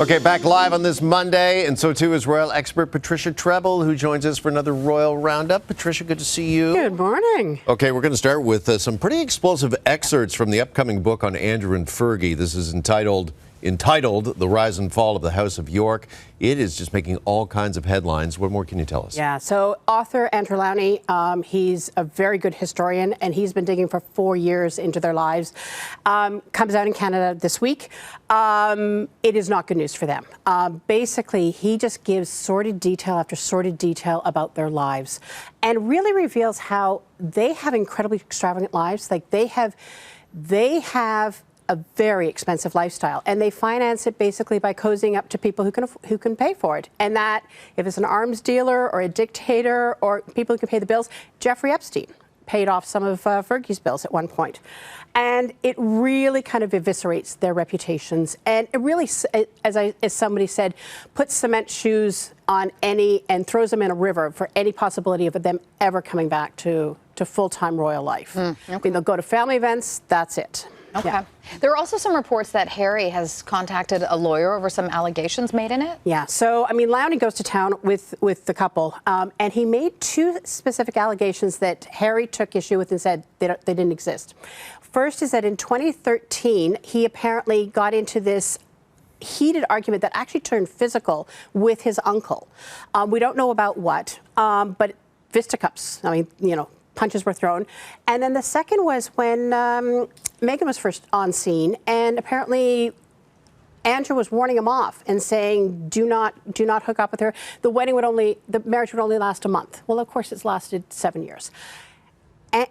Okay, back live on this Monday, and so too is royal expert Patricia Treble, who joins us for another royal roundup. Patricia, good to see you. Good morning. Okay, we're going to start with some pretty explosive excerpts from the upcoming book on Andrew and Fergie. This is entitled The Rise and Fall of the House of York. It is just making all kinds of headlines. What more can you tell us? Yeah, so author Andrew Lowney, he's a very good historian, and he's been digging for 4 years into their lives. Comes out in Canada this week. It is not good news for them. Basically, he just gives sordid detail after sordid detail about their lives and really reveals how they have incredibly extravagant lives. Like they have a very expensive lifestyle, and they finance it basically by cozying up to people who can pay for it. And that, if it's an arms dealer or a dictator or people who can pay the bills, Jeffrey Epstein paid off some of Fergie's bills at one point. And it really kind of eviscerates their reputations. And it really, as somebody said, puts cement shoes on any and throws them in a river for any possibility of them ever coming back to full-time royal life. Okay. I mean, they'll go to family events, that's it. Okay. Yeah. There are also some reports that Harry has contacted a lawyer over some allegations made in it. Yeah. So, I mean, Lowney goes to town with the couple, and he made two specific allegations that Harry took issue with and said they didn't exist. First is that in 2013, he apparently got into this heated argument that actually turned physical with his uncle. We don't know about what, but fisticuffs. I mean, you know, punches were thrown. And then the second was when Meghan was first on scene, and apparently Andrew was warning him off and saying, do not hook up with her. The marriage would only last a month. Well, of course, it's lasted 7 years. And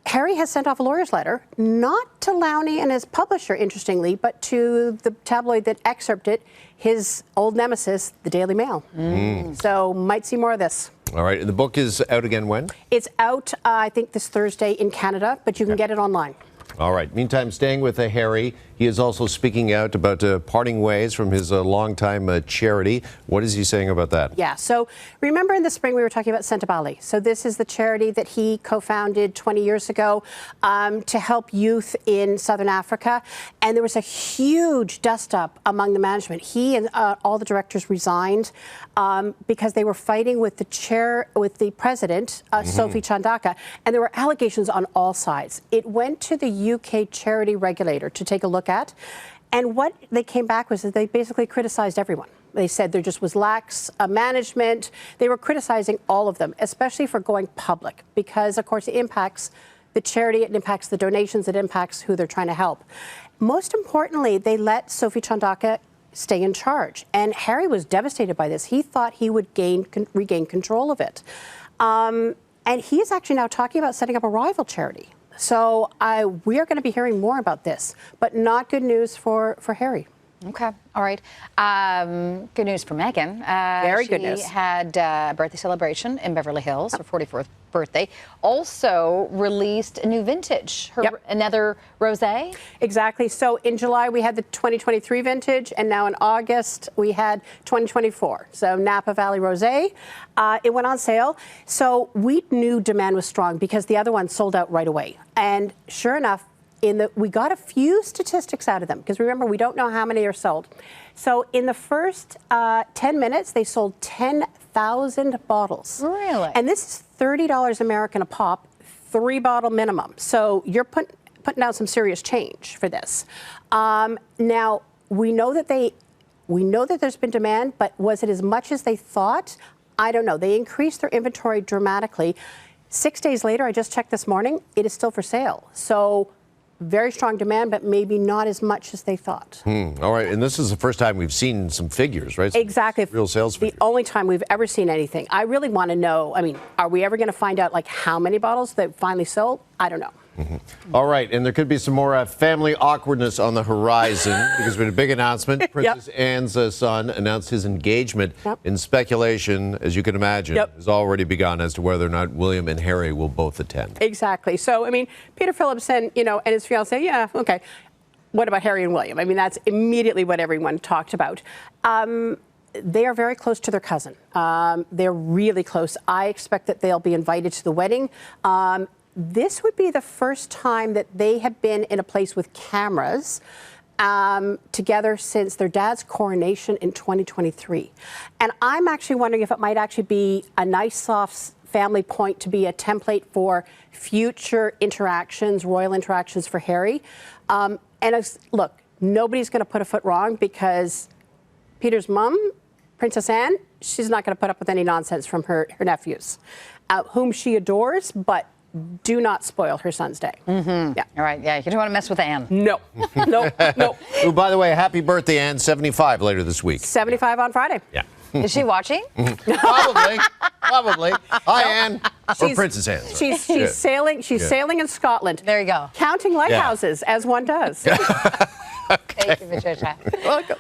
Harry has sent off a lawyer's letter, not to Lowney and his publisher, interestingly, but to the tabloid that excerpted his old nemesis, the Daily Mail. So might see more of this. All right, the book is out again when? It's out, I think, this Thursday in Canada, but you can get it online. All right. Meantime, staying with Harry, he is also speaking out about parting ways from his longtime charity. What is he saying about that? Yeah. So remember in the spring we were talking about Sentabali. So this is the charity that he co-founded 20 years ago to help youth in Southern Africa. And there was a huge dust-up among the management. He and all the directors resigned because they were fighting with the president, Sophie Chandaka, and there were allegations on all sides. It went to the UK charity regulator to take a look at, and what they came back was that they basically criticized everyone. They said there just was lax management. They were criticizing all of them, especially for going public, because of course it impacts the charity, it impacts the donations, it impacts who they're trying to help. Most importantly, they let Sophie Chandaka stay in charge, and Harry was devastated by this. He thought he would regain control of it, and he is actually now talking about setting up a rival charity. So we are going to be hearing more about this, but not good news for Harry. Okay. All right. Good news for Meghan. Very good news. She had a birthday celebration in Beverly Hills, her 44th birthday. Also released a new vintage, another rosé. Exactly. So in July, we had the 2023 vintage, and now in August, we had 2024. So Napa Valley Rosé. It went on sale. So we knew demand was strong because the other one sold out right away. And sure enough, we got a few statistics out of them, because remember, we don't know how many are sold. So in the first 10 minutes, they sold 10,000 bottles. Really? And this is $30 American a pop, 3-bottle minimum. So you're putting out some serious change for this. Now, we know that there's been demand, but was it as much as they thought? I don't know. They increased their inventory dramatically. 6 days later, I just checked this morning, it is still for sale. So very strong demand, but maybe not as much as they thought. All right, and this is the first time we've seen some figures, right? Exactly. Real sales figures. The only time we've ever seen anything. I really want to know, I mean, are we ever going to find out, like, how many bottles that finally sold? I don't know. All right, and there could be some more family awkwardness on the horizon because we had a big announcement. Princess Anne's son announced his engagement, and speculation, as you can imagine, has already begun as to whether or not William and Harry will both attend. Exactly. So, I mean, Peter Phillips and his fiancée, yeah, okay. What about Harry and William? I mean, that's immediately what everyone talked about. They are very close to their cousin. They're really close. I expect that they'll be invited to the wedding. This would be the first time that they have been in a place with cameras together since their dad's coronation in 2023. And I'm actually wondering if it might actually be a nice, soft family point to be a template for future interactions, royal interactions for Harry. Look, nobody's going to put a foot wrong because Peter's mum, Princess Anne, she's not going to put up with any nonsense from her nephews, whom she adores, but do not spoil her son's day. Mm-hmm. Yeah. All right. Yeah. You don't want to mess with Anne. No. No. No. Oh, by the way, happy birthday, Anne. 75 later this week. 75 on Friday. Yeah. Is she watching? Probably. Probably. Hi, Anne. Or Princess Anne. Sorry. She's sailing. She's sailing in Scotland. There you go. Counting lighthouses as one does. Thank you, Patricia. Welcome.